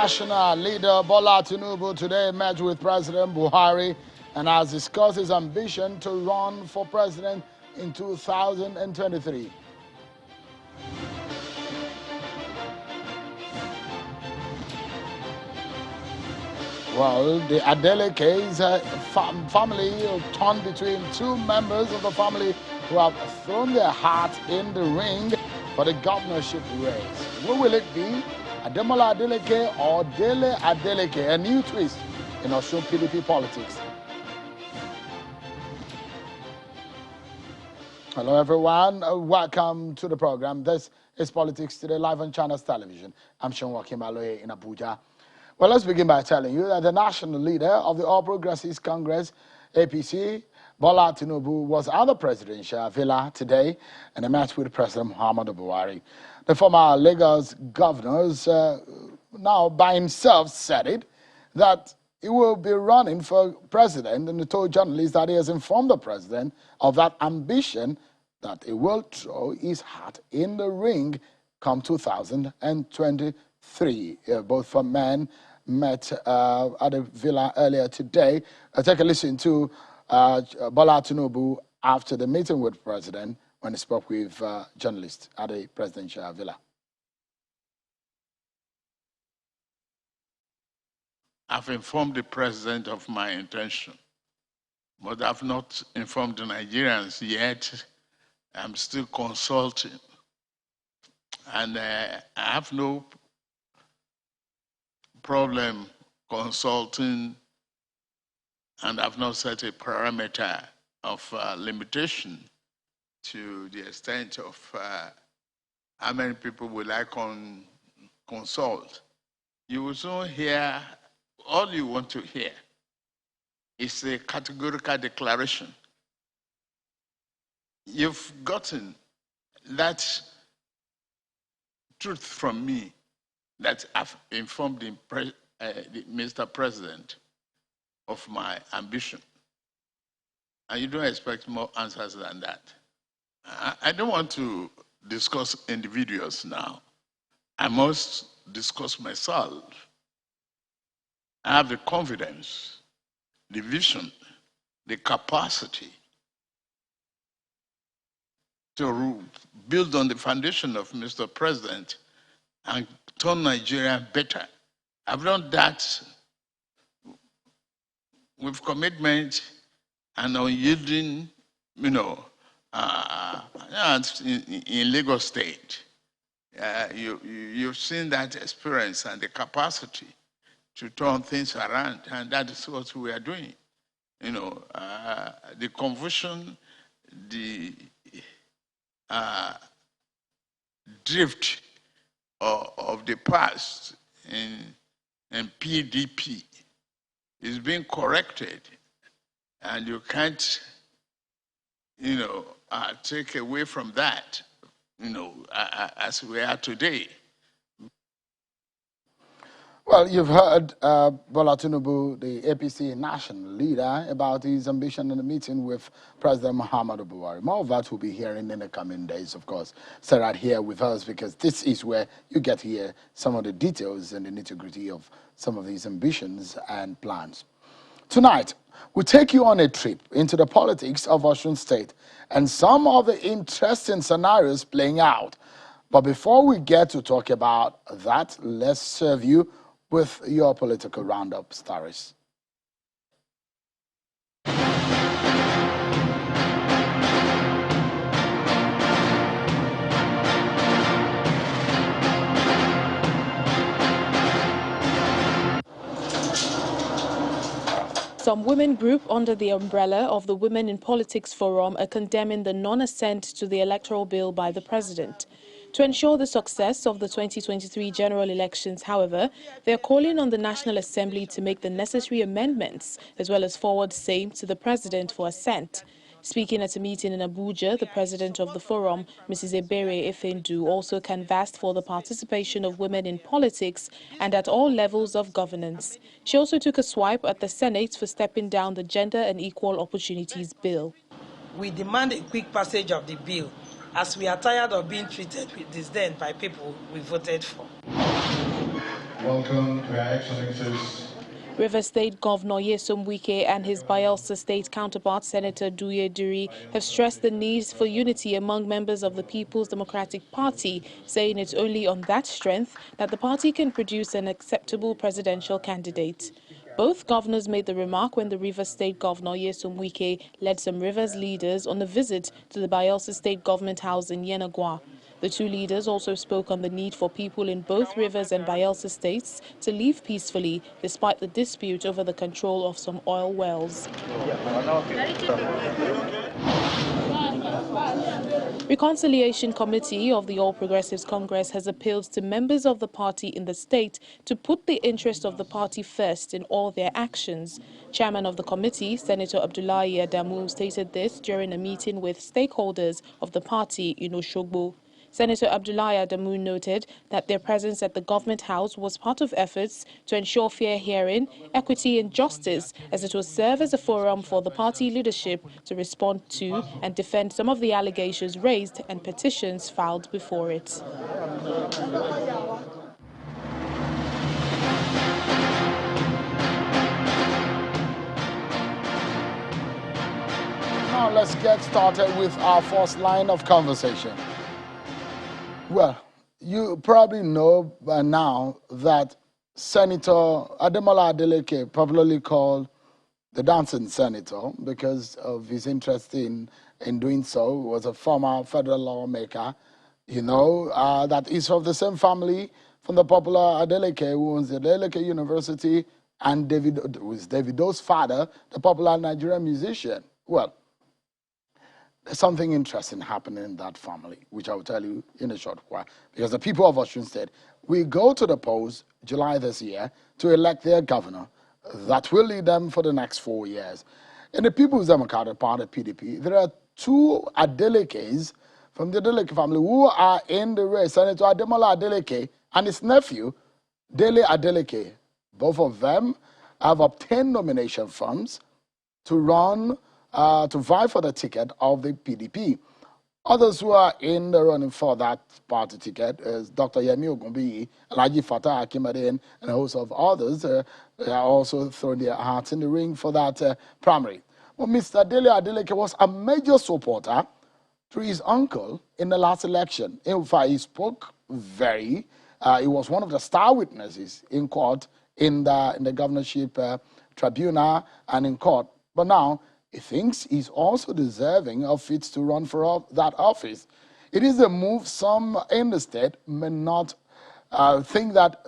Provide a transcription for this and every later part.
national leader Bola Tinubu today met with President Buhari and has discussed his ambition to run for president in 2023. Well, the Delekes family torn between two members of the family who have thrown their hat in the ring for the governorship race. Who will it be? Ademola Deleke or Dele Adeleke? A new twist in Osun PDP politics. Hello, everyone. Welcome to the program. This is Politics Today, live on Channels Television. I'm Sean Wakimaloye in Abuja. Well, let's begin by telling you that the national leader of the All Progressives Congress, APC, Bola Tinubu, was at the presidential villa today and met with President Muhammadu Buhari. The former Lagos governor now by himself said it, that he will be running for president, and he told journalists that he has informed the president of that ambition, that he will throw his hat in the ring come 2023. Both for men met at the villa earlier today. Take a listen to Bola Tinubu after the meeting with the president when he spoke with journalists at the presidential villa. I've informed the president of my intention, but I've not informed the Nigerians yet. I'm still consulting. And I have no problem consulting, and I've not set a parameter of limitation to the extent of how many people will I consult. You will soon hear, all you want to hear is a categorical declaration. You've gotten that truth from me, that I've informed Mr. President of my ambition. And you don't expect more answers than that. I don't want to discuss individuals now. I must discuss myself. I have the confidence, the vision, the capacity to build on the foundation of Mr. President and turn Nigeria better. I've done that with commitment and unyielding, in Lagos State. You've seen that experience and the capacity to turn things around, and that is what we are doing. The confusion, the drift of the past in PDP is being corrected, and you can't, take away from that, as we are today. Well, you've heard Bola Tinubu, the APC national leader, about his ambition in the meeting with President Muhammadu Buhari. More of that we'll be hearing in the coming days, of course. Stay right here with us, because this is where you get to hear some of the details and the nitty-gritty of some of these ambitions and plans. Tonight, we take you on a trip into the politics of Osun State and some of the interesting scenarios playing out. But before we get to talk about that, let's serve you with your political roundup stories. Some women group under the umbrella of the Women in Politics Forum are condemning the non-assent to the electoral bill by the president. To ensure the success of the 2023 general elections, however, they are calling on the National Assembly to make the necessary amendments, as well as forward same to the president for assent. Speaking at a meeting in Abuja, the president of the forum, Mrs. Ebere Efendu, also canvassed for the participation of women in politics and at all levels of governance. She also took a swipe at the Senate for stepping down the Gender and Equal Opportunities Bill. We demand a quick passage of the bill, as we are tired of being treated with disdain by people we voted for. welcome Your Excellencies. River State Governor Nyesom Wike and his Bayelsa State counterpart, Senator Duye Duri, have stressed the need for unity among members of the People's Democratic Party, saying it's only on that strength that the party can produce an acceptable presidential candidate. Both governors made the remark when the Rivers State Governor Nyesom Wike led some Rivers leaders on a visit to the Bayelsa State Government House in Yenagua. The two leaders also spoke on the need for people in both Rivers and Bayelsa states to live peacefully despite the dispute over the control of some oil wells. Reconciliation Committee of the All Progressives Congress has appealed to members of the party in the state to put the interest of the party first in all their actions. Chairman of the committee, Senator Abdullahi Adamu, stated this during a meeting with stakeholders of the party in Oshogbo. Senator Abdullahi Adamu noted that their presence at the Government House was part of efforts to ensure fair hearing, equity and justice, as it will serve as a forum for the party leadership to respond to and defend some of the allegations raised and petitions filed before it. Now let's get started with our first line of conversation. Well, you probably know by now that Senator Ademola Deleke, popularly called the dancing senator because of his interest in doing so, was a former federal lawmaker, that is of the same family from the popular Deleke, who owns the Deleke University, and who is Davido's father, the popular Nigerian musician. Well, there's something interesting happening in that family, which I will tell you in a short while. Because the people of Osun State will go to the polls July this year to elect their governor that will lead them for the next 4 years. In the People's Democratic Party, PDP, there are two Delekes from the Deleke family who are in the race. Senator Ademola Deleke and his nephew, Dele Deleke. Both of them have obtained nomination forms to run, to vie for the ticket of the PDP. Others who are in the running for that party ticket is Dr. Yemi Ogunbiyi, Alhaji Fatah Akimade, and a host of others. They are also throwing their hats in the ring for that primary. Well, Mr. Dele Adeleke was a major supporter to his uncle in the last election. In fact, he spoke he was one of the star witnesses in court in the governorship tribunal and in court. But now, he thinks he's also deserving of fit to run for that office. It is a move some in the state may not think that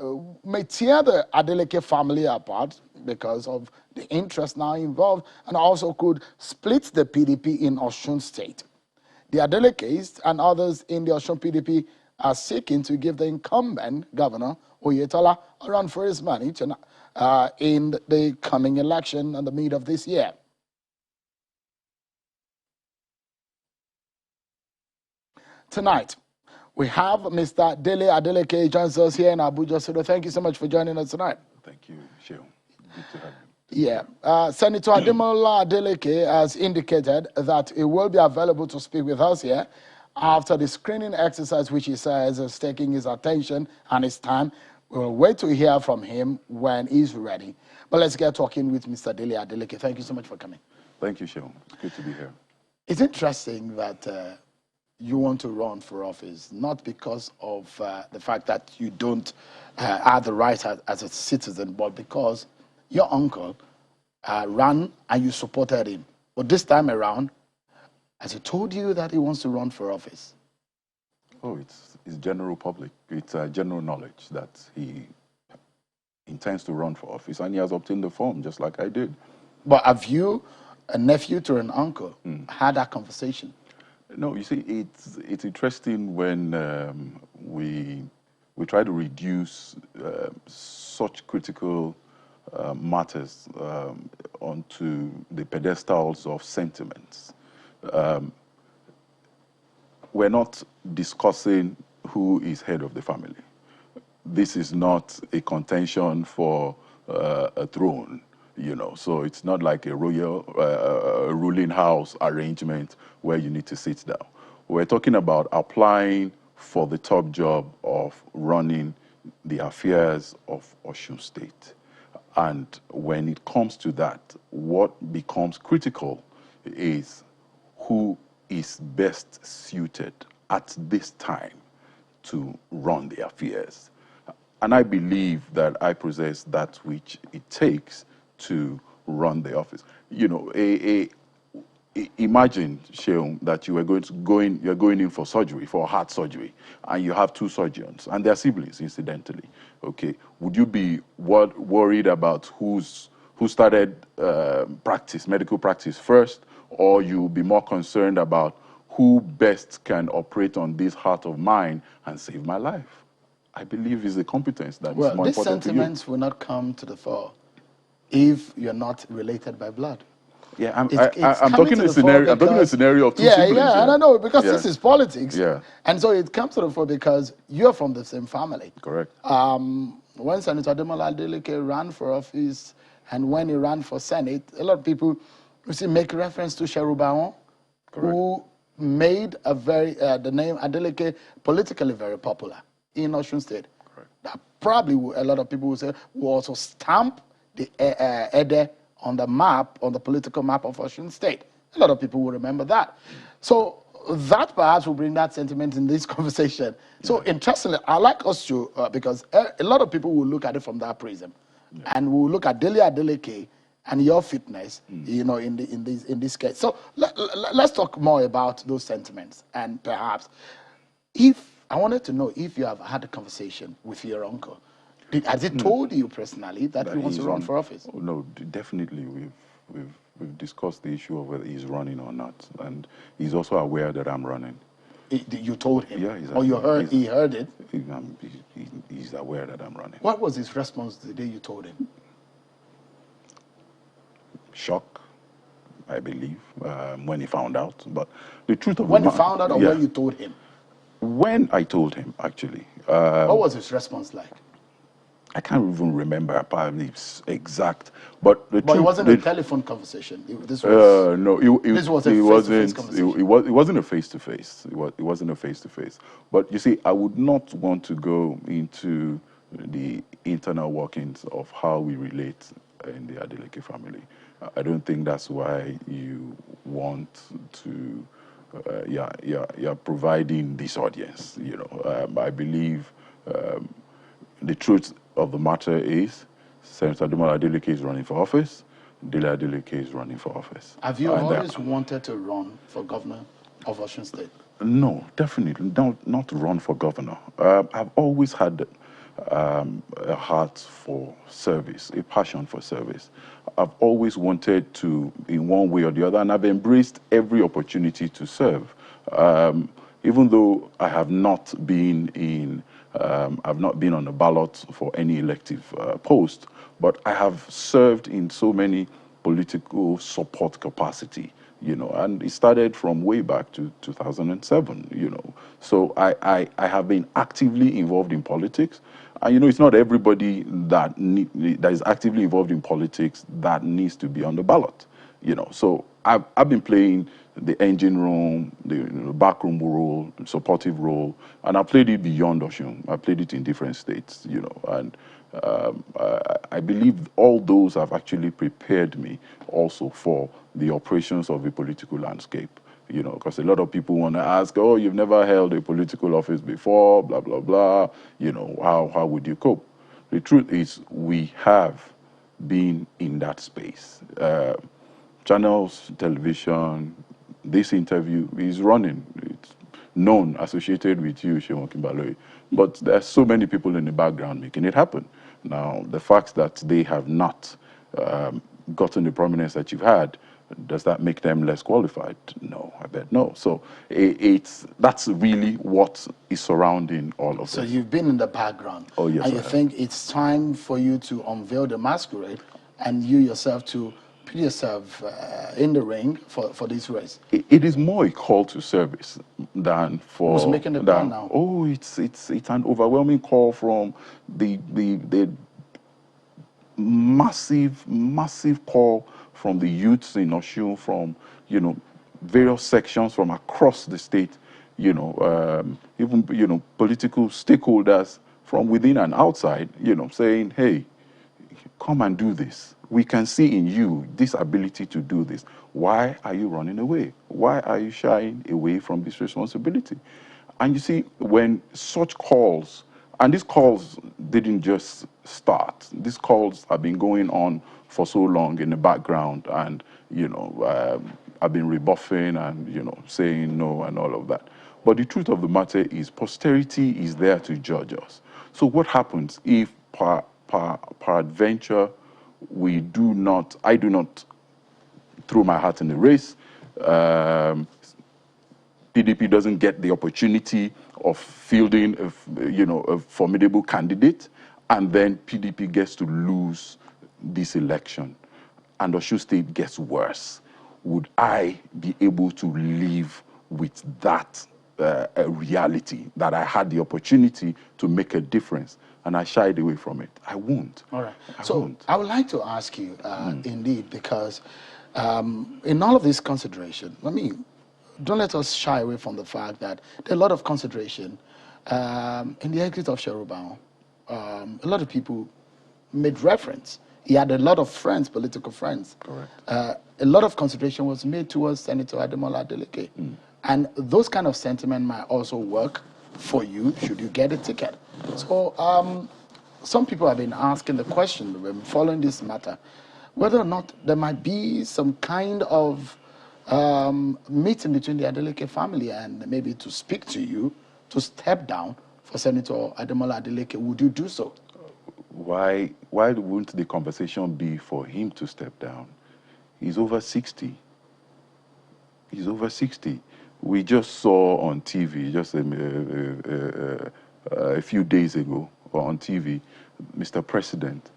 may tear the Adeleke family apart because of the interest now involved, and also could split the PDP in Osun State. The Delekes and others in the Osun PDP are seeking to give the incumbent governor, Oyetola, a run for his money in the coming election in the mid of this year. Tonight, we have Mr. Dele Adeleke joins us here in Abuja. So thank you so much for joining us tonight. Thank you, Sheil. Good to have you. Yeah. Senator Ademola Deleke has indicated that he will be available to speak with us here after the screening exercise, which he says is taking his attention and his time. We'll wait to hear from him when he's ready. But let's get talking with Mr. Dele Adeleke. Thank you so much for coming. Thank you, Sheil. It's good to be here. It's interesting that you want to run for office, not because of the fact that you don't have the right as a citizen, but because your uncle ran and you supported him. But this time around, has he told you that he wants to run for office? Oh, it's general public. It's general knowledge that he intends to run for office, and he has obtained the form, just like I did. But have you, a nephew to an uncle, had that conversation? No, you see, it's interesting when we try to reduce such critical matters onto the pedestals of sentiments. We're not discussing who is head of the family. This is not a contention for a throne. So it's not like a royal ruling house arrangement where you need to sit down. We're talking about applying for the top job of running the affairs of Osun State. And when it comes to that, what becomes critical is who is best suited at this time to run the affairs. And I believe that I possess that which it takes to run the office. You know, imagine, Sheung, that you're going in for surgery, for heart surgery, and you have two surgeons, and they're siblings, incidentally. Okay, would you be worried about who started medical practice first, or you'll be more concerned about who best can operate on this heart of mine and save my life? I believe is the competence that's Well, more these important to you. sentiments will not come to the fore if you're not related by blood. Yeah, It's I'm coming talking to a the fore scenario. I'm talking a because, scenario of two yeah, siblings. yeah, and I know because Yeah. this is politics. Yeah. And so it comes to the fore because you're from the same family. Correct. When Senator Deleke ran for office and when he ran for Senate, a lot of people, you see, make reference to Sherubaon, who made the name Adeleke politically very popular in Osun State. Correct. That probably a lot of people will say will also stamp the Ede on the map, on the political map of Osun State. A lot of people will remember that. So that perhaps will bring that sentiment in this conversation. So interestingly, I like us to, because a lot of people will look at it from that prism. And we'll look at Deleke and your fitness, you know, in this case. So let's talk more about those sentiments. And perhaps, if I wanted to know if you have had a conversation with your uncle. Has he told you personally that he wants to run for office? Oh, no, definitely. We've discussed the issue of whether he's running or not, and he's also aware that I'm running. You told him? Yeah, or he heard it? He's aware that I'm running. What was his response the day you told him? Shock, I believe, when he found out. But the truth of when the he found out, or when you told him? When I told him, actually. What was his response like? I can't even remember apparently exact, but it wasn't a telephone conversation. This was no. This was a face-to-face conversation. It wasn't a face-to-face. It wasn't a face-to-face. But you see, I would not want to go into the internal workings of how we relate in the Deleke family. I don't think that's why you want to. You're providing this audience. You know, I believe. The truth of the matter is, Senator Deleke is running for office. Deleke is running for office. Have you always wanted to run for governor of Osun State? No, definitely not run for governor. I've always had a heart for service, a passion for service. I've always wanted to, in one way or the other, and I've embraced every opportunity to serve. Even though I have not been I've not been on the ballot for any elective post, but I have served in so many political support capacity, you know, and it started from way back to 2007, you know. So I have been actively involved in politics. And, you know, it's not everybody that is actively involved in politics that needs to be on the ballot, you know. So I've been playing the engine room, the backroom role, supportive role, and I played it beyond Osun. I played it in different states, you know, and I believe all those have actually prepared me also for the operations of the political landscape, you know, because a lot of people want to ask, oh, you've never held a political office before, blah, blah, blah, you know, how would you cope? The truth is we have been in that space. Channels, television, this interview is running. It's known, associated with you, Sheung Kimbaloy. But there's so many people in the background making it happen. Now, the fact that they have not gotten the prominence that you've had, does that make them less qualified? No, I bet no. So that's really what is surrounding all of this. So you've been in the background. Oh, yes, and you think it's time for you to unveil the masquerade and you yourself to put yourself in the ring for this race? It is more a call to service than for. Who's making the plan now? Oh, it's an overwhelming call from the massive call from the youths in Osun, from, you know, various sections from across the state, you know, even, you know, political stakeholders from within and outside, saying, hey, come and do this. We can see in you this ability to do this. Why are you running away? Why are you shying away from this responsibility? And you see, when such calls, and these calls didn't just start, these calls have been going on for so long in the background, and, I've been rebuffing and, saying no and all of that. But the truth of the matter is posterity is there to judge us. So what happens if peradventure I do not throw my hat in the race, PDP doesn't get the opportunity of fielding a formidable candidate, and then PDP gets to lose this election, and Osun State gets worse? Would I be able to live with that reality, that I had the opportunity to make a difference and I shied away from it? I won't. All right. I won't. I would like to ask you, indeed, because in all of this consideration, don't let us shy away from the fact that there are a lot of consideration in the exit of Sheruban. A lot of people made reference. He had a lot of friends, political friends. Correct. A lot of consideration was made towards Senator Ademola Deleke. And those kind of sentiment might also work for you should you get a ticket. So some people have been asking the question, following this matter, whether or not there might be some kind of meeting between the Deleke family and maybe to speak to you to step down for Senator Ademola Deleke. Would you do so? Why wouldn't the conversation be for him to step down? He's over 60. He's over 60. We just saw on TV, just a few days ago on TV, Mr. President,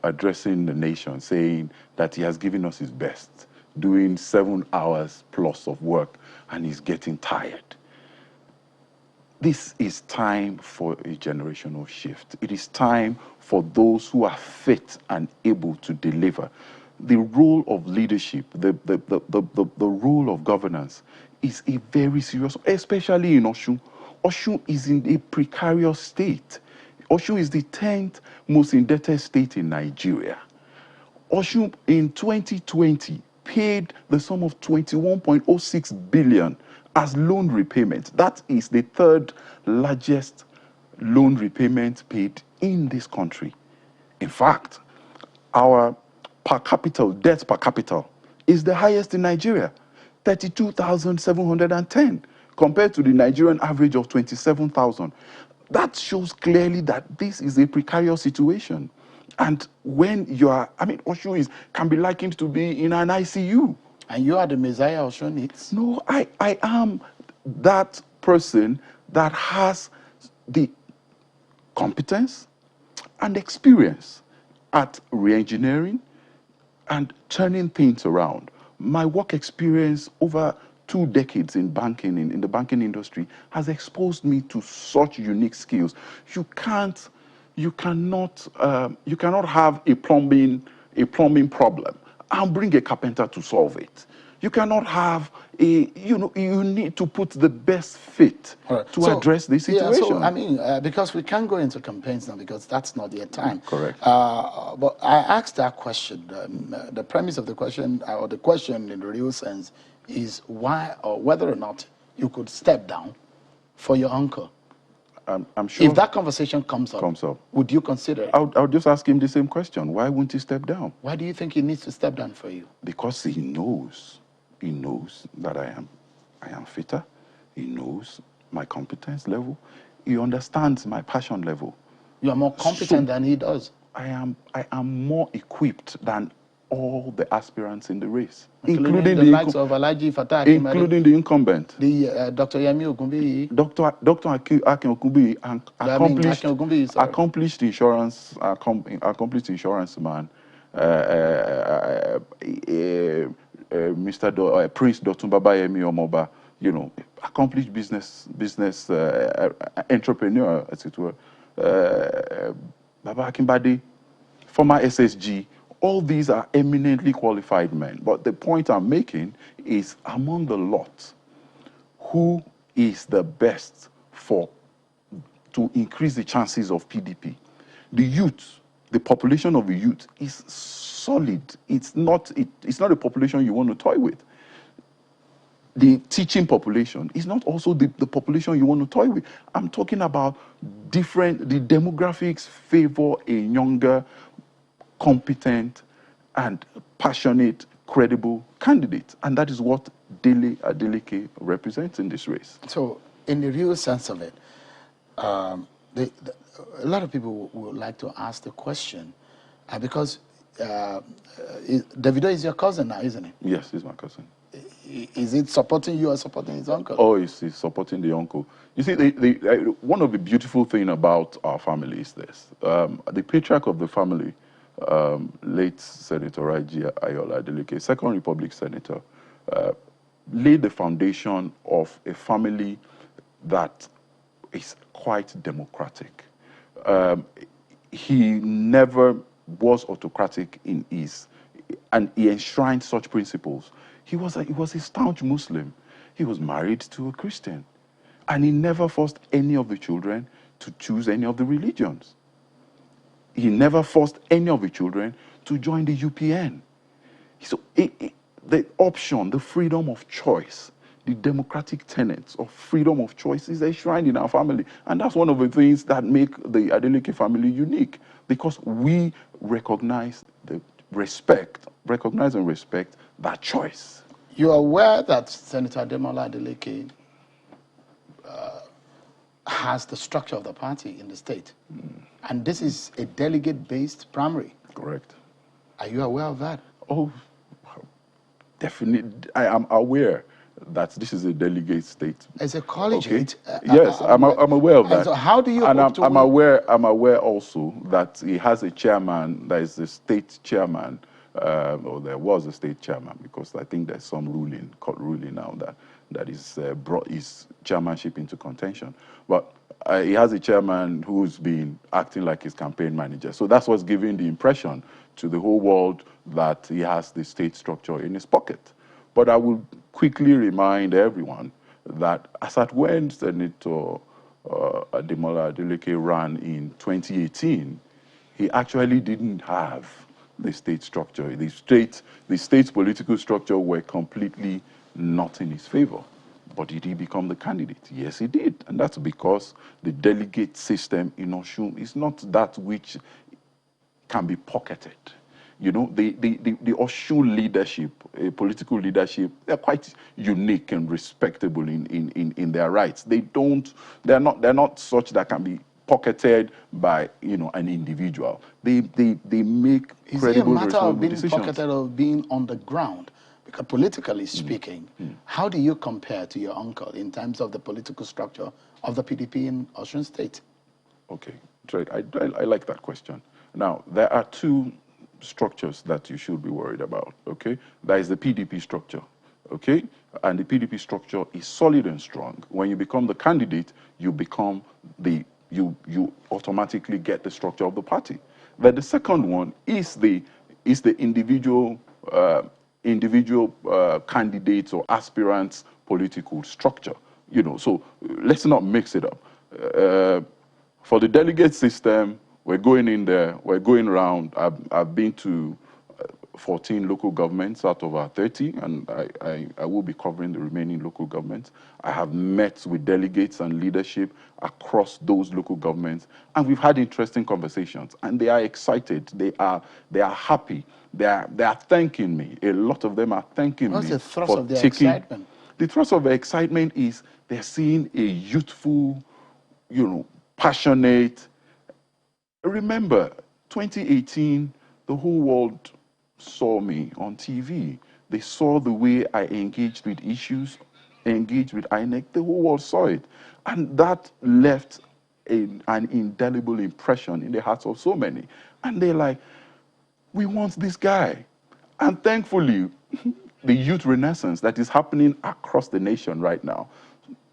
addressing the nation, saying that he has given us his best, doing 7 hours plus of work, and he's getting tired. This is time for a generational shift. It is time for those who are fit and able to deliver. The role of leadership, the role of governance is a very serious, especially in Osun. Osun is in a precarious state. Osun is the 10th most indebted state in Nigeria. Osun in 2020 paid the sum of 21.06 billion as loan repayment. That is the third largest loan repayment paid in this country. In fact, our debt per capita is the highest in Nigeria, 32,710, compared to the Nigerian average of 27,000. That shows clearly that this is a precarious situation. And when Osun can be likened to be in an ICU. And you are the Messiah Osun needs? No, I am that person that has the competence and experience at re-engineering and turning things around. My work experience over 2 decades in banking, in the banking industry, has exposed me to such unique skills. You cannot have a plumbing problem and bring a carpenter to solve it. You cannot have you need to put the best fit to address this situation. Yeah, so because we can't go into campaigns now because that's not their time. Correct. But I asked that question. The premise of the question, or the question in the real sense, is why or whether or not you could step down for your uncle. I'm sure. If that conversation comes up, would you consider it? I'll just ask him the same question. Why won't he step down? Why do you think he needs to step down for you? Because he knows that I am fitter. He knows my competence level. He understands my passion level. You are more competent than he does. I am more equipped than all the aspirants in the race, including the likes of Alhaji Fattah Akinbade, including the incumbent, the Dr. Yemi Ogunbiyi, Dr. Akin Ogunbiyi, accomplished insurance man, Mr. Prince Dotun Babayemi Omoba, accomplished business entrepreneur, as it were. Baba Akinbade, former SSG. All these are eminently qualified men. But the point I'm making is, among the lot, who is the best for to increase the chances of PDP. The youth, the population of the youth is solid. It's not a population you want to toy with. The teaching population is not also the population you want to toy with. I'm talking about the demographics favor a younger, competent, and passionate, credible candidate. And that is what Deleke represents in this race. So, in the real sense of it, a lot of people would like to ask the question, because Davido is your cousin now, isn't he? Yes, he's my cousin. Is it supporting you or supporting his uncle? Oh, he's supporting the uncle. You see, one of the beautiful things about our family is this. The patriarch of the family, late Senator Raji Ayola Deleke, Second Republic Senator, laid the foundation of a family that is quite democratic. He never was autocratic in his, and he enshrined such principles. He was a staunch Muslim. He was married to a Christian, and he never forced any of the children to choose any of the religions. He never forced any of the children to join the UPN. So the option, the freedom of choice, the democratic tenets of freedom of choice is enshrined in our family. And that's one of the things that make the Deleke family unique, because we recognize and respect that choice. You are aware that Senator Ademola Deleke has the structure of the party in the state. And this is a delegate-based primary. Correct. Are you aware of that? Oh, definitely. I am aware that this is a delegate state. It's a collegiate. Okay. Yes, I'm aware of that. So how do you and hope to I'm win? aware also that he has a chairman that is the state chairman, or there was a state chairman, because I think there's some court ruling now that is brought his chairmanship into contention. But he has a chairman who's been acting like his campaign manager. So that's what's giving the impression to the whole world that he has the state structure in his pocket. But I will quickly remind everyone that as at when Senator Ademola Deleke ran in 2018, he actually didn't have the state structure. The state's political structure were completely not in his favor. But did he become the candidate? Yes, he did. And that's because the delegate system in Osun is not that which can be pocketed. You know, the Osun leadership, political leadership, they're quite unique and respectable in their rights. They're not such that can be pocketed by, an individual. They make credible, responsible decisions. Is it a matter of being decisions. pocketed or being on the ground? Because politically speaking, how do you compare to your uncle in terms of the political structure of the PDP in Osun State? Okay, I like that question. Now, there are two structures that you should be worried about, okay? That is the PDP structure, okay? And the PDP structure is solid and strong. When you become the candidate, you become you automatically get the structure of the party. Then the second one is the individual candidates or aspirants political structure. So let's not mix it up. For the delegate system, we're going in there, we're going around. I've been to 14 local governments out of our 30, and I will be covering the remaining local governments. I have met with delegates and leadership across those local governments, and we've had interesting conversations, and they are excited. They are happy. They are thanking me. A lot of them are thanking me. What's the thrust of their excitement? The thrust of their excitement is they're seeing a youthful, passionate. Remember, 2018, the whole world saw me on TV. They saw the way I engaged with issues, engaged with INEC. The whole world saw it. And that left an indelible impression in the hearts of so many. And they're like, we want this guy. And thankfully, the youth renaissance that is happening across the nation right now,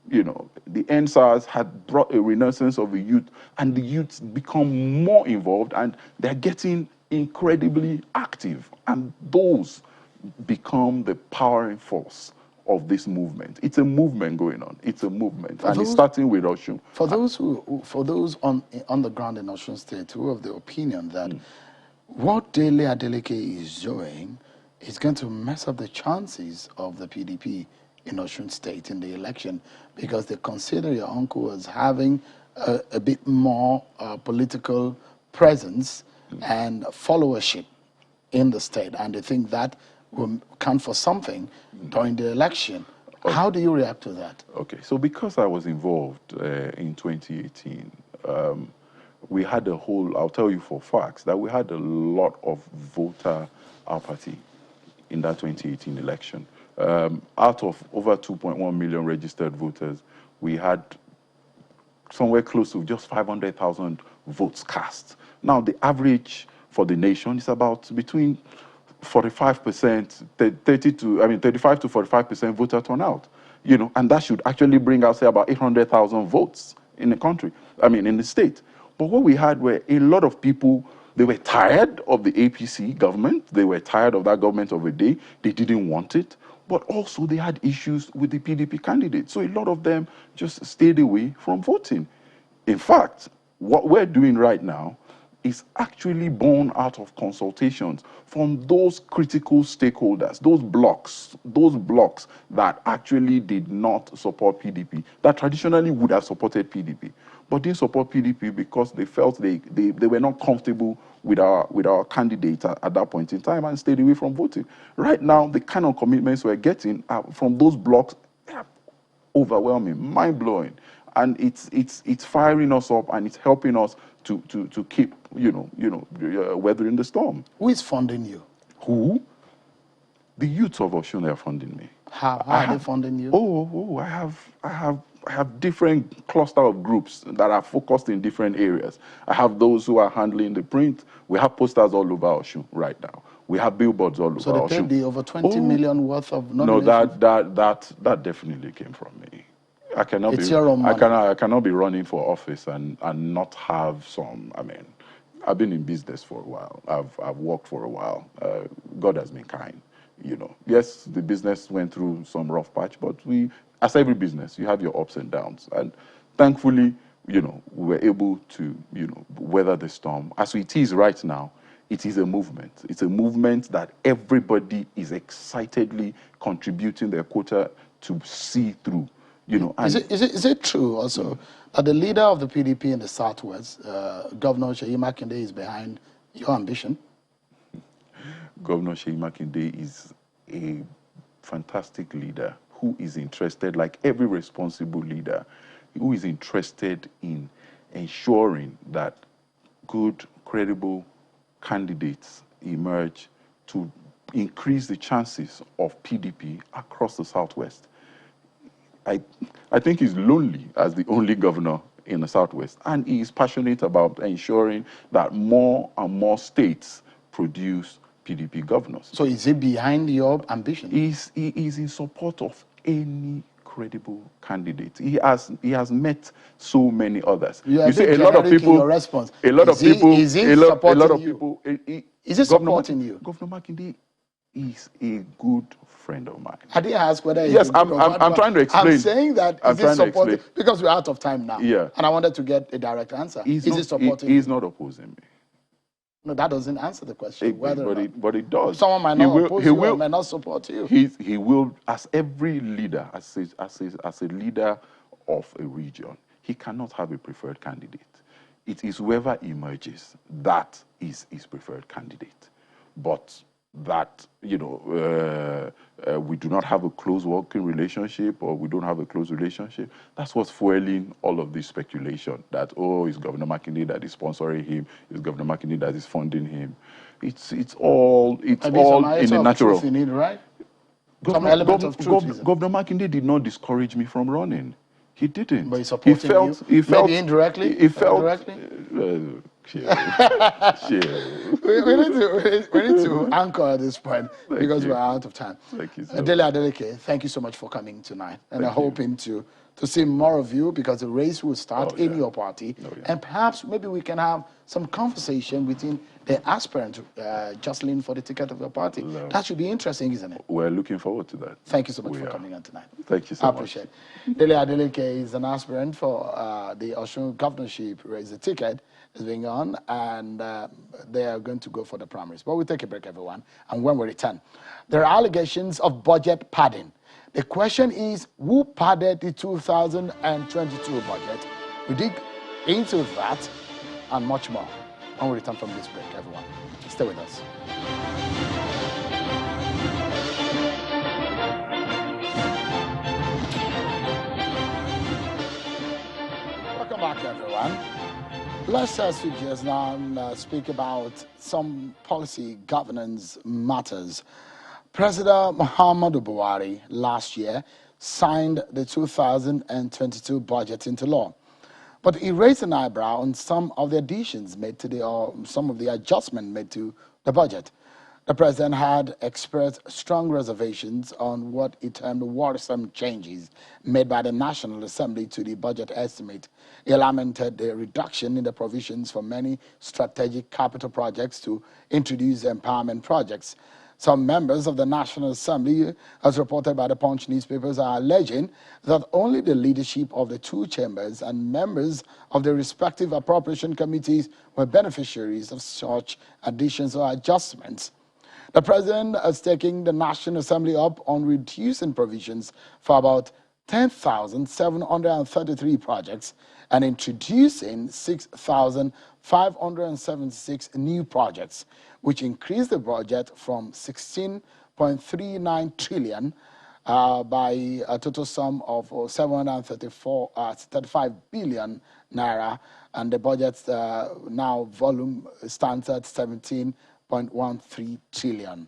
the NSAS had brought a renaissance of the youth, and the youth become more involved, and they're getting incredibly active. And those become the powering force of this movement. It's a movement going on. It's a movement, and it's those- starting with Oshun. For those on the ground in Osun State who have the opinion that what Deleke is doing is going to mess up the chances of the PDP in Osun State in the election, because they consider your uncle as having a bit more political presence and followership in the state, and they think that will count for something during the election. How do you react to that? Okay, so because I was involved in 2018, we had a whole, I'll tell you for facts, that we had a lot of voter apathy in that 2018 election. Out of over 2.1 million registered voters, we had somewhere close to just 500,000 votes cast. Now, the average for the nation is about between 45%, 35 to 45% voter turnout, you know, and that should actually bring out, say, about 800,000 votes in the country, in the state. But what we had were a lot of people, they were tired of the APC government, they were tired of that government of a day, they didn't want it, but also they had issues with the PDP candidate. So a lot of them just stayed away from voting. In fact, what we're doing right now is actually born out of consultations from those critical stakeholders, those blocks that actually did not support PDP, that traditionally would have supported PDP, but didn't support PDP because they felt they were not comfortable with our candidate at that point in time and stayed away from voting. Right now, the kind of commitments we're getting from those blocks are overwhelming, mind-blowing. And it's firing us up, and it's helping us to keep weathering the storm. Who is funding you? Who? The youth of Osun are funding me. How are they funding you? I have different cluster of groups that are focused in different areas. I have those who are handling the print. We have posters all over Osun right now. We have billboards all over Osun. So they paid the over 20 million worth of nominations? No, that definitely came from me. I cannot your own money. I cannot be running for office and not have some. I've been in business for a while. I've worked for a while. God has been kind, you know. Yes, the business went through some rough patch, but as every business, you have your ups and downs. And thankfully, we were able to, weather the storm. As it is right now, it is a movement. It's a movement that everybody is excitedly contributing their quota to see through. Is it true also that the leader of the PDP in the Southwest, Governor Seyi Makinde, is behind your ambition? Governor Seyi Makinde is a fantastic leader who is interested, like every responsible leader, who is interested in ensuring that good, credible candidates emerge to increase the chances of PDP across the Southwest. I think he's lonely as the only governor in the Southwest, and he is passionate about ensuring that more and more states produce PDP governors. So is he behind your ambition? He is in support of any credible candidate. He has met so many others. You see, a lot of people. In your response. A lot of people. Is he supporting you? Is he supporting you? Governor Makinde is a good friend of mine. I didn't ask whether. Yes, I'm trying to explain. I'm saying that is he supporting, because we're out of time now. Yeah. And I wanted to get a direct answer. Is he supporting? He's not opposing me. No, that doesn't answer the question. But it does. Someone might not oppose you or may not support you. He will, as every leader, as a leader of a region, he cannot have a preferred candidate. It is whoever emerges that is his preferred candidate. But that, we do not have a close working relationship, or we don't have a close relationship. That's what's fueling all of this speculation that, it's Governor Makinde that is sponsoring him, it's Governor Makinde that is funding him. It's all in the natural. In it, right? Governor Makinde did not discourage me from running. He didn't. But he supported you? Maybe indirectly? He felt... Indirectly? We need to anchor at this point because we're out of time. Thank you so Deleke, thank you so much for coming tonight, and I'm hoping to to see more of you because the race will start in yeah. your party. Oh, yeah. And perhaps maybe we can have some conversation between the aspirant jostling for the ticket of your party. That should be interesting, isn't it? We're looking forward to that. Thank you so much for coming on tonight. Thank you so I much. appreciate it. Deleke is an aspirant for the Osun governorship race. The ticket is being on, and they are going to go for the primaries. But we'll take a break, everyone. And when we return, there are allegations of budget padding. The question is, who padded the 2022 budget? We dig into that and much more when we return from this break, everyone. Stay with us. Welcome back, everyone. Let's switch gears now and speak about some policy governance matters. President Muhammadu Buhari last year signed the 2022 budget into law. But he raised an eyebrow on some of the additions made to some of the adjustments made to the budget. The president had expressed strong reservations on what he termed worrisome changes made by the National Assembly to the budget estimate. He lamented the reduction in the provisions for many strategic capital projects to introduce empowerment projects. Some members of the National Assembly, as reported by the Punch newspapers, are alleging that only the leadership of the two chambers and members of the respective appropriation committees were beneficiaries of such additions or adjustments. The president is taking the National Assembly up on reducing provisions for about 10,733 projects and introducing 6,576 new projects, which increased the budget from 16.39 trillion by a total sum of 735 billion naira, and the budget now volume stands at 17.13 trillion.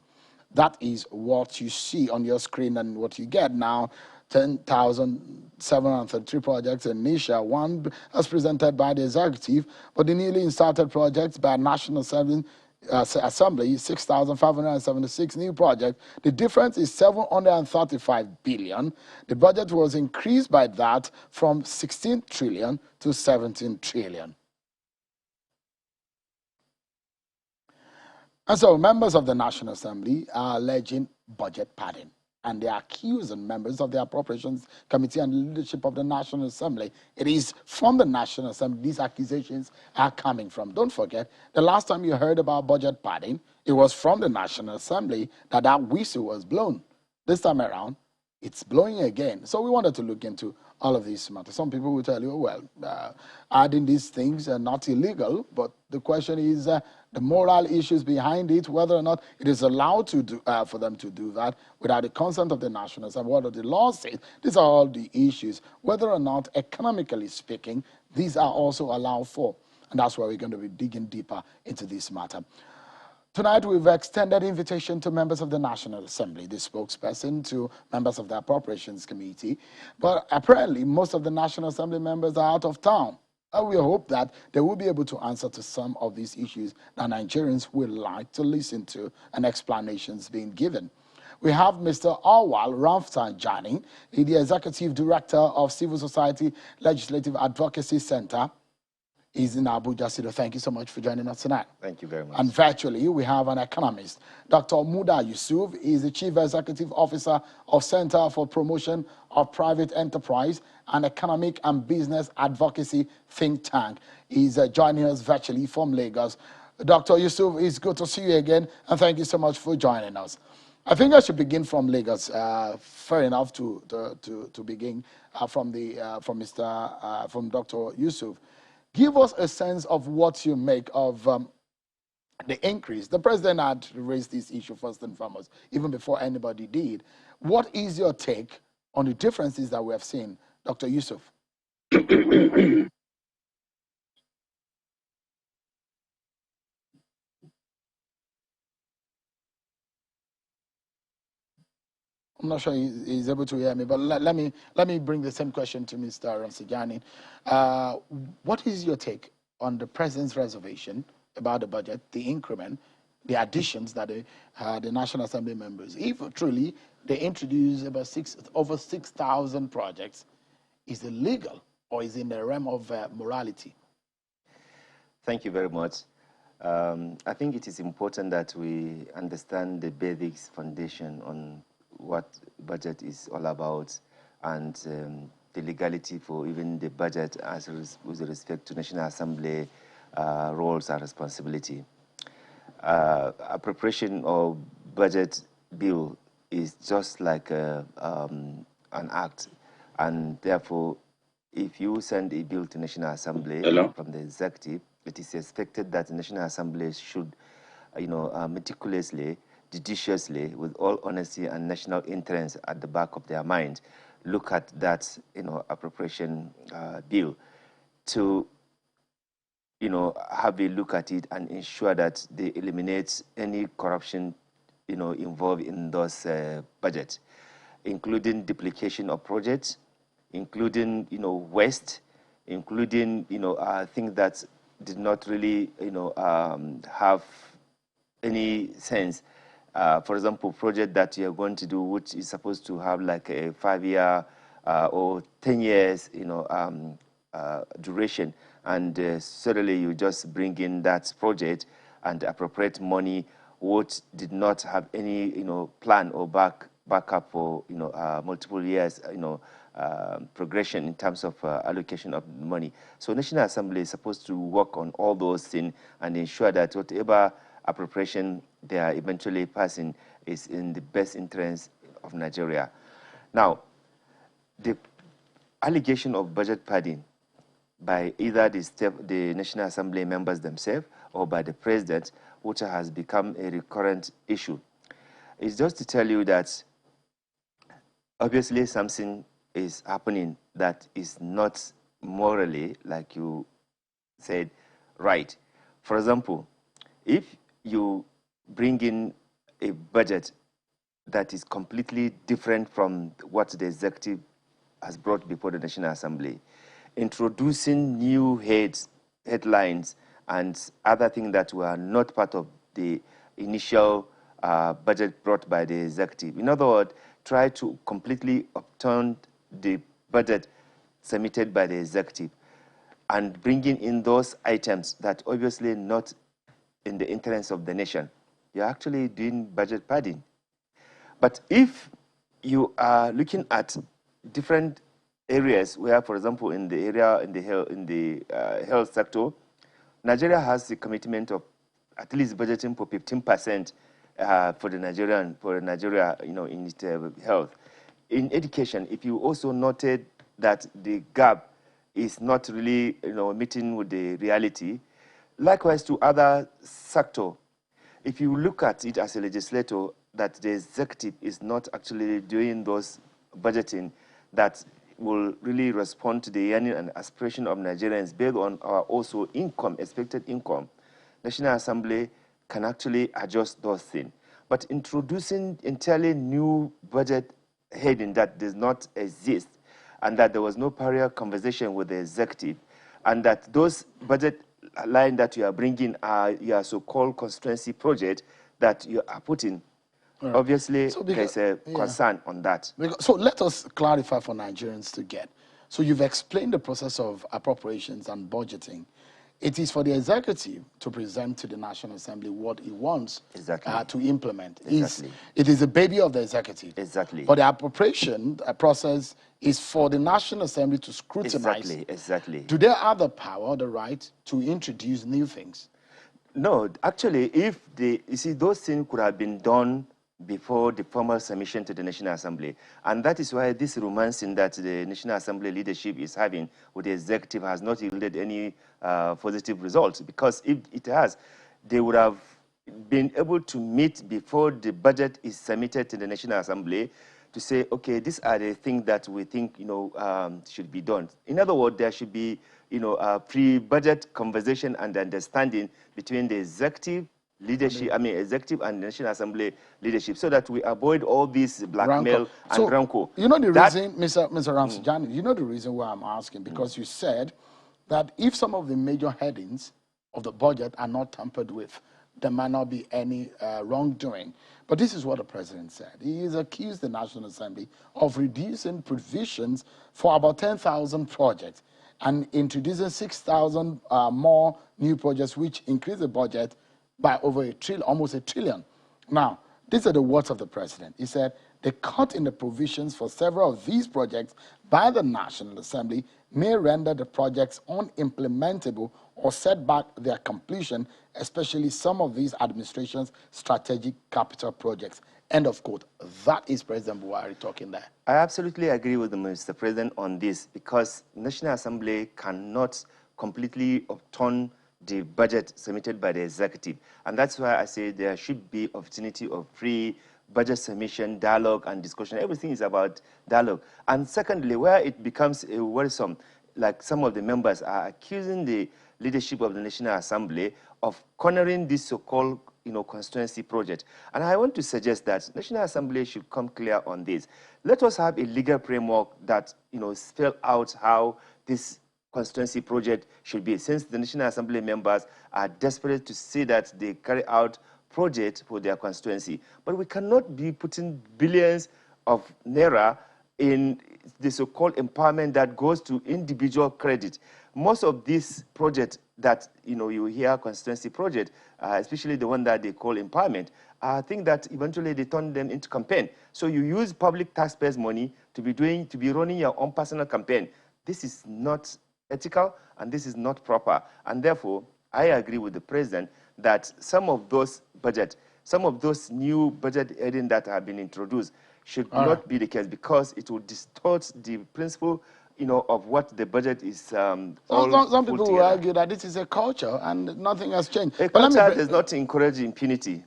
That is what you see on your screen and what you get now. 10,733 projects initial one as presented by the executive, but the newly inserted projects by National Assembly, 6,576 new projects. The difference is 735 billion. The budget was increased by that from 16 trillion to 17 trillion. And so members of the National Assembly are alleging budget padding, and they are accusing members of the Appropriations Committee and the leadership of the National Assembly. It is from the National Assembly these accusations are coming from. Don't forget, the last time you heard about budget padding, it was from the National Assembly that whistle was blown. This time around, it's blowing again. So we wanted to look into all of these matters. Some people will tell you, well, adding these things are not illegal, but the question is the moral issues behind it, whether or not it is allowed to do, for them to do that without the consent of the National Assembly. What do the laws say? These are all the issues. Whether or not, economically speaking, these are also allowed for. And that's where we're going to be digging deeper into this matter. Tonight, we've extended invitation to members of the National Assembly, the spokesperson to members of the Appropriations Committee. But apparently, most of the National Assembly members are out of town. And we hope that they will be able to answer to some of these issues that Nigerians would like to listen to and explanations being given. We have Mr. Awal Ramfsanjani, the Executive Director of Civil Society Legislative Advocacy Center. He's in Abuja. So thank you so much for joining us tonight. Thank you very much. And virtually, we have an economist. Dr. Muda Yusuf is the Chief Executive Officer of Center for Promotion of Private Enterprise and Economic and Business Advocacy think tank. He's joining us virtually from Lagos. Dr. Yusuf, it's good to see you again, and thank you so much for joining us. I think I should begin from Lagos. Fair enough to begin from Dr. Yusuf. Give us a sense of what you make of the increase. The president had raised this issue first and foremost, even before anybody did. What is your take on the differences that we have seen, Dr. Yusuf? I'm not sure he's able to hear me, but let me bring the same question to Mr. Ramsijani. What is your take on the president's reservation about the budget, the increment, the additions that the National Assembly members, if truly they introduce about over 6,000 projects, Is it legal or is it in the realm of morality? Thank you very much. I think it is important that we understand the basics foundation on what budget is all about and the legality for even the budget as with respect to National Assembly roles and responsibility. A preparation of budget bill is just like an act, and therefore, if you send a bill to National Assembly from the executive, it is expected that the National Assembly should, meticulously, judiciously, with all honesty and national interest at the back of their mind, look at that, appropriation bill to, have a look at it and ensure that they eliminate any corruption, involved in those budgets, including duplication of projects, including, waste, including, things that did not really, have any sense. For example, project that you're going to do, which is supposed to have like a 5-year or 10 years, duration, and suddenly you just bring in that project and appropriate money, which did not have any, plan or backup for, multiple years, progression in terms of allocation of money. So National Assembly is supposed to work on all those things and ensure that whatever appropriation they are eventually passing is in the best interest of Nigeria. Now, the allegation of budget padding by either the National Assembly members themselves or by the president, which has become a recurrent issue, is just to tell you that obviously something is happening that is not morally, like you said, right. For example, if you bring in a budget that is completely different from what the executive has brought before the National Assembly, introducing new headlines and other things that were not part of the initial budget brought by the executive. In other words, try to completely upturn the budget submitted by the executive and bringing in those items that obviously not in the interest of the nation. You're actually doing budget padding. But if you are looking at different areas where, for example, in the area in the health sector, Nigeria has the commitment of at least budgeting for 15% for Nigeria, in its health. In education, if you also noted that the gap is not really, meeting with the reality, likewise to other sector, if you look at it as a legislator, that the executive is not actually doing those budgeting that will really respond to the yearning and aspiration of Nigerians based on our also income, expected income, National Assembly can actually adjust those things. But introducing entirely new budget heading that does not exist, and that there was no prior conversation with the executive, and that those budget line that you are bringing are your so-called constituency project that you are putting, right. Obviously, so there's a concern on that. So let us clarify for Nigerians to get. So you've explained the process of appropriations and budgeting. It is for the executive to present to the National Assembly what it wants to implement. Exactly. It is a baby of the executive. Exactly. But the appropriation process is for the National Assembly to scrutinize. Exactly. Do they have the power, the right to introduce new things? No, actually, if you see, those things could have been done before the formal submission to the National Assembly. And that is why this romancing that the National Assembly leadership is having with the executive has not yielded any positive results. Because if it has, they would have been able to meet before the budget is submitted to the National Assembly to say, okay, these are the things that we think, should be done. In other words, there should be, a pre-budget conversation and understanding between the executive leadership, executive and National Assembly leadership, so that we avoid all this blackmail and rancor. You know the reason, Mr. Ramsey, you know the reason why I'm asking, because you said that if some of the major headings of the budget are not tampered with, there might not be any wrongdoing. But this is what the president said. He has accused the National Assembly of reducing provisions for about 10,000 projects and introducing 6,000 more new projects, which increase the budget by over almost $1 trillion. Now, these are the words of the president. He said, the cut in the provisions for several of these projects by the National Assembly may render the projects unimplementable or set back their completion, especially some of these administration's strategic capital projects. End of quote. That is President Buhari talking there. I absolutely agree with Mr. President on this, because National Assembly cannot completely overturn the budget submitted by the executive. And that's why I say there should be opportunity of free budget submission, dialogue, and discussion. Everything is about dialogue. And secondly, where it becomes worrisome, like some of the members are accusing the leadership of the National Assembly of cornering this so-called constituency project. And I want to suggest that National Assembly should come clear on this. Let us have a legal framework that spell out how this constituency project should be, since the National Assembly members are desperate to see that they carry out projects for their constituency. But we cannot be putting billions of naira in the so-called empowerment that goes to individual credit. Most of these projects that you hear constituency project, especially the one that they call empowerment, I think that eventually they turn them into campaign. So you use public taxpayers' money to be running your own personal campaign. This is not ethical and this is not proper. And therefore, I agree with the president that some of those new budget headings that have been introduced should not be the case, because it will distort the principle of what the budget is some people will argue that this is a culture and nothing has changed. A culture does not encourage impunity.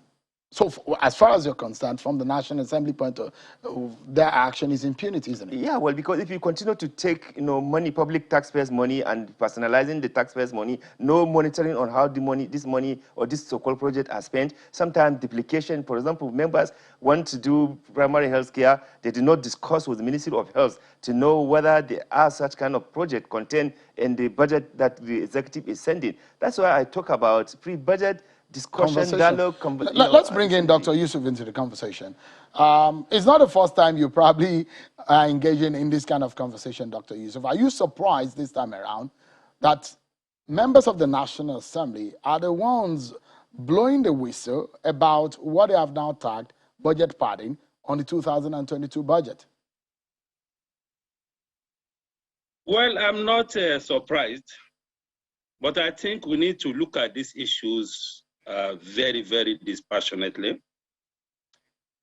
So as far as you're concerned, from the National Assembly point of view, their action is impunity, isn't it? Yeah, well, because if you continue to take money, public taxpayers' money, and personalizing the taxpayers' money, no monitoring on how this money or this so-called project are spent, sometimes duplication. For example, members want to do primary health care, they do not discuss with the Ministry of Health to know whether there are such kind of project contained in the budget that the executive is sending. That's why I talk about free budget discussion, dialogue. Let's bring in Dr. Yusuf into the conversation. It's not the first time you probably are engaging in this kind of conversation, Dr. Yusuf. Are you surprised this time around that members of the National Assembly are the ones blowing the whistle about what they have now tagged budget padding on the 2022 budget? Well, I'm not surprised, but I think we need to look at these issues very, very dispassionately.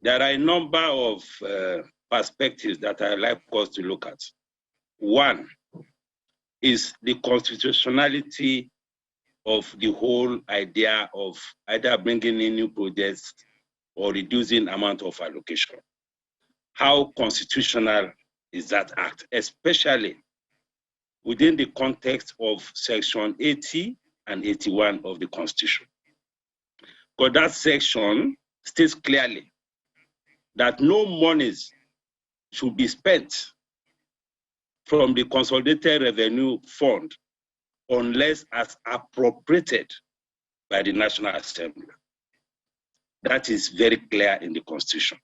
There are a number of perspectives that I like us to look at. One is the constitutionality of the whole idea of either bringing in new projects or reducing amount of allocation. How constitutional is that act, especially within the context of Section 80 and 81 of the Constitution? Because that section states clearly that no monies should be spent from the Consolidated Revenue Fund unless as appropriated by the National Assembly. That is very clear in the Constitution.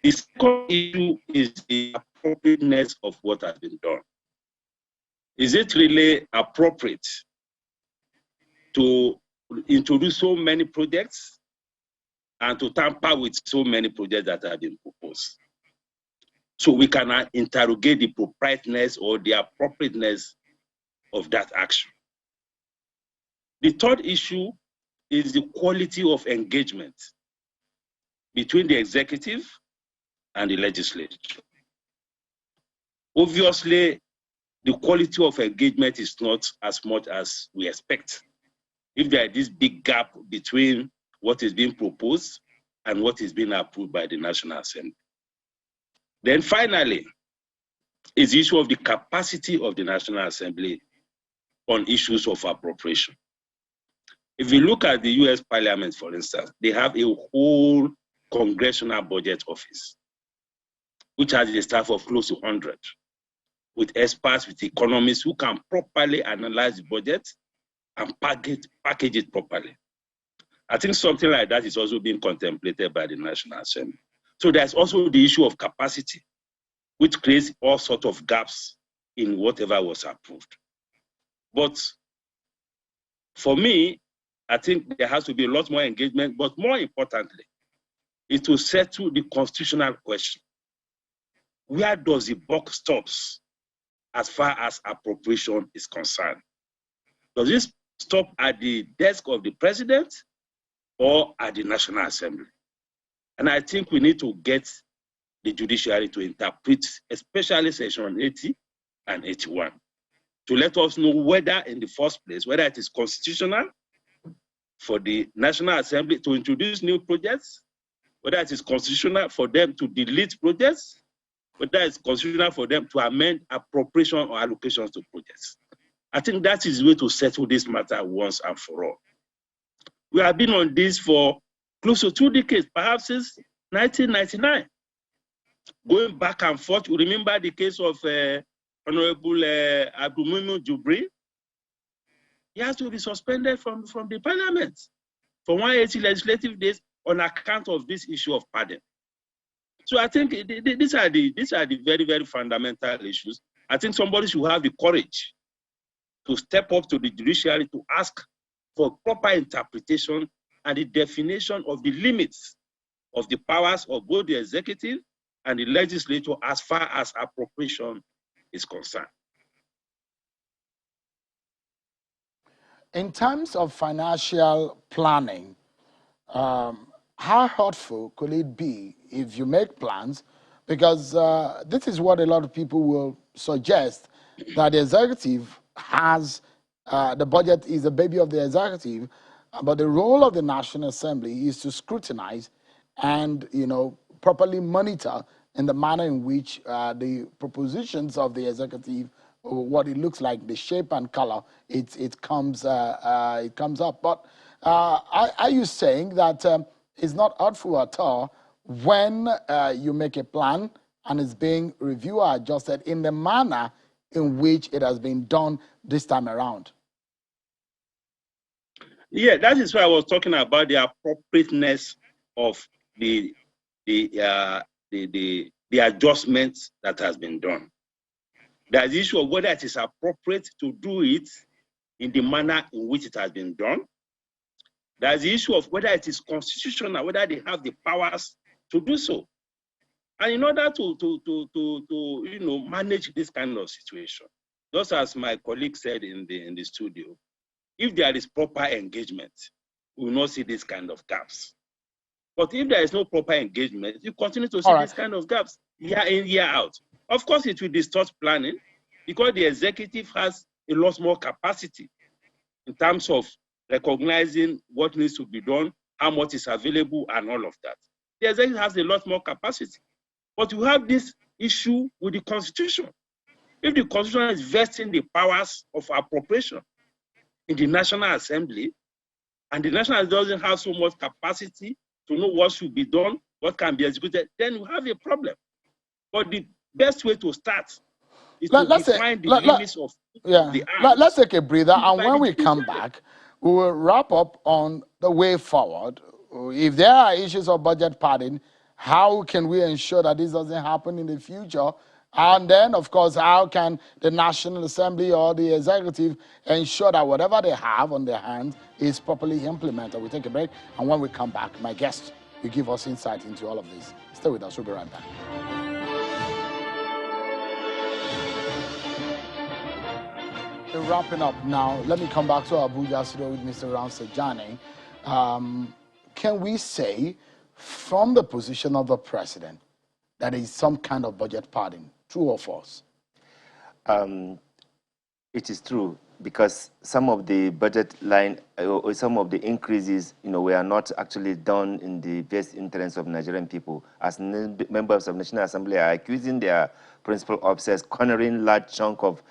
The second issue is the appropriateness of what has been done. Is it really appropriate to introduce so many projects and to tamper with so many projects that have been proposed? So we cannot interrogate the proprieteness or the appropriateness of that action. The third issue is the quality of engagement between the executive and the legislature. Obviously, the quality of engagement is not as much as we expect. If there is this big gap between what is being proposed and what is being approved by the National Assembly. Then finally, is the issue of the capacity of the National Assembly on issues of appropriation. If you look at the US Parliament, for instance, they have a whole Congressional Budget Office, which has a staff of close to 100, with experts, with economists who can properly analyze the budget and package it properly. I think something like that is also being contemplated by the National Assembly. So there's also the issue of capacity, which creates all sorts of gaps in whatever was approved. But for me, I think there has to be a lot more engagement, but more importantly, is to settle the constitutional question. Where does the buck stops as far as appropriation is concerned? Does this stop at the desk of the president or at the National Assembly? And I think we need to get the judiciary to interpret, especially Section 80 and 81, to let us know whether in the first place, whether it is constitutional for the National Assembly to introduce new projects, whether it is constitutional for them to delete projects, whether it's constitutional for them to amend appropriation or allocations to projects. I think that is the way to settle this matter once and for all. We have been on this for close to 2 decades, perhaps since 1999. Going back and forth, you remember the case of Honorable Abdulmumin Jubri? He has to be suspended from the parliament for 180 legislative days on account of this issue of pardon. So I think these are the very, very fundamental issues. I think somebody should have the courage to step up to the judiciary to ask for proper interpretation and the definition of the limits of the powers of both the executive and the legislature as far as appropriation is concerned. In terms of financial planning, how hurtful could it be if you make plans? Because this is what a lot of people will suggest, that the executive has, the budget is the baby of the executive, but the role of the National Assembly is to scrutinize and, properly monitor in the manner in which the propositions of the executive, what it looks like, the shape and color, it comes up. But are you saying that it's not hurtful at all when you make a plan and it's being reviewed or adjusted in the manner in which it has been done this time around? Yeah, that is why I was talking about the appropriateness of the adjustments that has been done. There's the issue of whether it is appropriate to do it in the manner in which it has been done. There's the issue of whether it is constitutional, whether they have the powers to do so. And in order to manage this kind of situation, just as my colleague said in the studio, if there is proper engagement, we will not see this kind of gaps. But if there is no proper engagement, you continue to see this kind of gaps year in, year out. Of course, it will distort planning because the executive has a lot more capacity in terms of recognizing what needs to be done, how much is available, and all of that. The executive has a lot more capacity. But you have this issue with the Constitution. If the Constitution is vesting the powers of appropriation in the National Assembly, and the National Assembly doesn't have so much capacity to know what should be done, what can be executed, then you have a problem. But the best way to start is to define the limits of the arms. Let's take a breather, and when we come back, we will wrap up on the way forward. If there are issues of budget padding, how can we ensure that this doesn't happen in the future? And then, of course, how can the National Assembly or the executive ensure that whatever they have on their hands is properly implemented? We'll take a break, and when we come back, my guest will give us insight into all of this. Stay with us, we'll be right back. We're wrapping up now. Let me come back to Abuja studio with Mr. Ramsejani. Can we say, from the position of the president, that is some kind of budget padding? True or false? It is true, because some of the budget line or some of the increases, were not actually done in the best interest of Nigerian people. As members of National Assembly are accusing their principal officers cornering large chunk of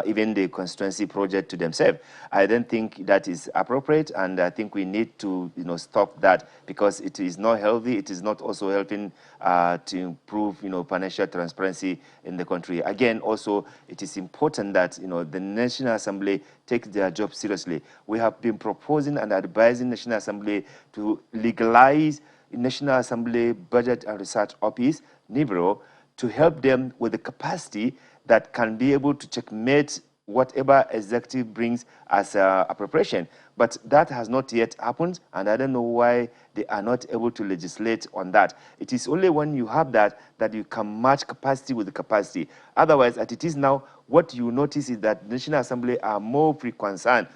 even the constituency project to themselves. I don't think that is appropriate, and I think we need to stop that, because it is not healthy. It is not also helping to improve financial transparency in the country. Again, also it is important that the National Assembly take their job seriously. We have been proposing and advising National Assembly to legalize National Assembly Budget and Research Office, NIBRO, to help them with the capacity that can be able to checkmate whatever executive brings as appropriation. But that has not yet happened, and I don't know why they are not able to legislate on that. It is only when you have that you can match capacity with the capacity. Otherwise, as it is now, what you notice is that the National Assembly are more concerned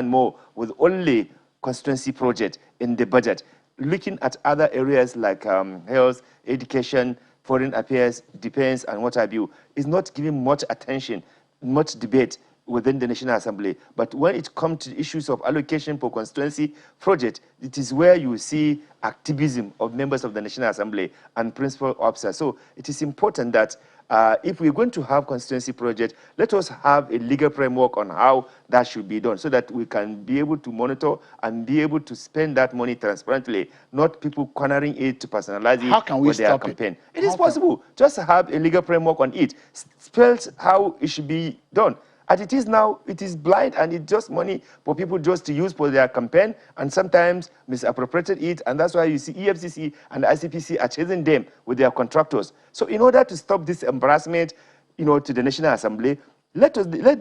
more with only constituency project in the budget, looking at other areas like health, education, foreign affairs, defense, and what have you, is not giving much attention, much debate within the National Assembly. But when it comes to issues of allocation for constituency project, it is where you see activism of members of the National Assembly and principal officers. So it is important that if we're going to have constituency project, let us have a legal framework on how that should be done, so that we can be able to monitor and be able to spend that money transparently, not people cornering it to personalize it for their campaign. It is possible. Just have a legal framework on it. Spells how it should be done. As it is now, it is blind, and it's just money for people just to use for their campaign, and sometimes misappropriated it, and that's why you see EFCC and the ICPC are chasing them with their contractors. So in order to stop this embarrassment, to the National Assembly, let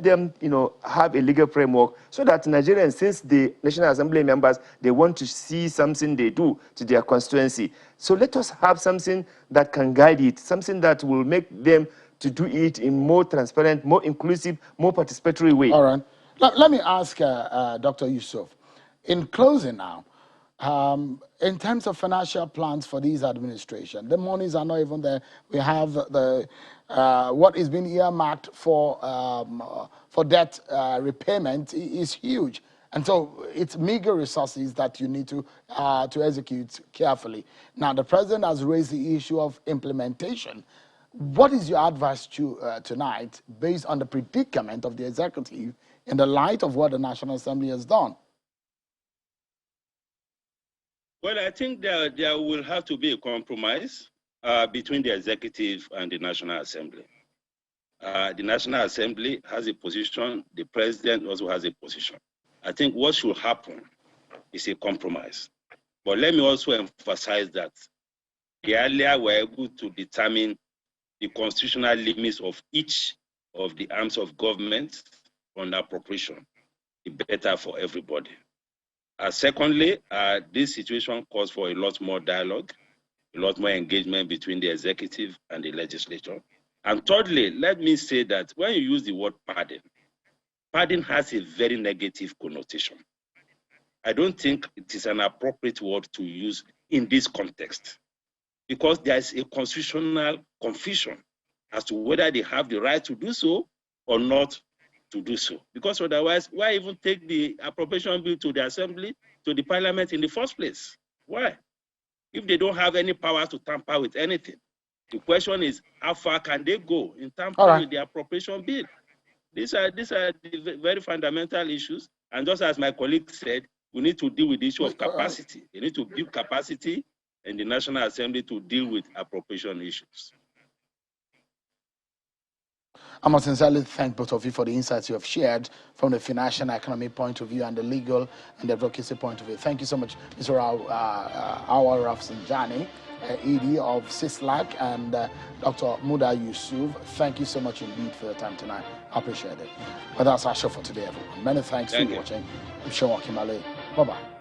them, have a legal framework, so that Nigerians, since the National Assembly members, they want to see something they do to their constituency. So let us have something that can guide it, something that will make them to do it in more transparent, more inclusive, more participatory way. All right. Let me ask Dr. Yusuf, in closing now, in terms of financial plans for these administration, the monies are not even there. We have the what is being earmarked for debt repayment is huge. And so it's meager resources that you need to execute carefully. Now, the president has raised the issue of implementation. What is your advice to tonight, based on the predicament of the executive in the light of what the National Assembly has done? Well, I think there will have to be a compromise between the executive and the National Assembly. The National Assembly has a position, the president also has a position. I think what should happen is a compromise. But let me also emphasize that the earlier we're able to determine the constitutional limits of each of the arms of government on appropriation, the better for everybody. Secondly, this situation calls for a lot more dialogue, a lot more engagement between the executive and the legislature. And thirdly, let me say that when you use the word pardon, pardon has a very negative connotation. I don't think it is an appropriate word to use in this context, because there is a constitutional confusion as to whether they have the right to do so or not to do so. Because otherwise, why even take the appropriation bill to the assembly, to the parliament in the first place? Why? If they don't have any power to tamper with anything. The question is, how far can they go in tampering with the appropriation bill? These are the very fundamental issues. And just as my colleague said, we need to deal with the issue of capacity. They need to build capacity in the National Assembly to deal with appropriation issues. I must sincerely thank both of you for the insights you have shared from the financial and economic point of view and the legal and the advocacy point of view. Thank you so much, Mr. Awal Rafsanjani, ED of CISLAC, and Dr. Muda Yusuf. Thank you so much indeed for your time tonight. I appreciate it. But that's our show for today, everyone. Many thanks for watching. I'm Sean Wakimale. Bye-bye.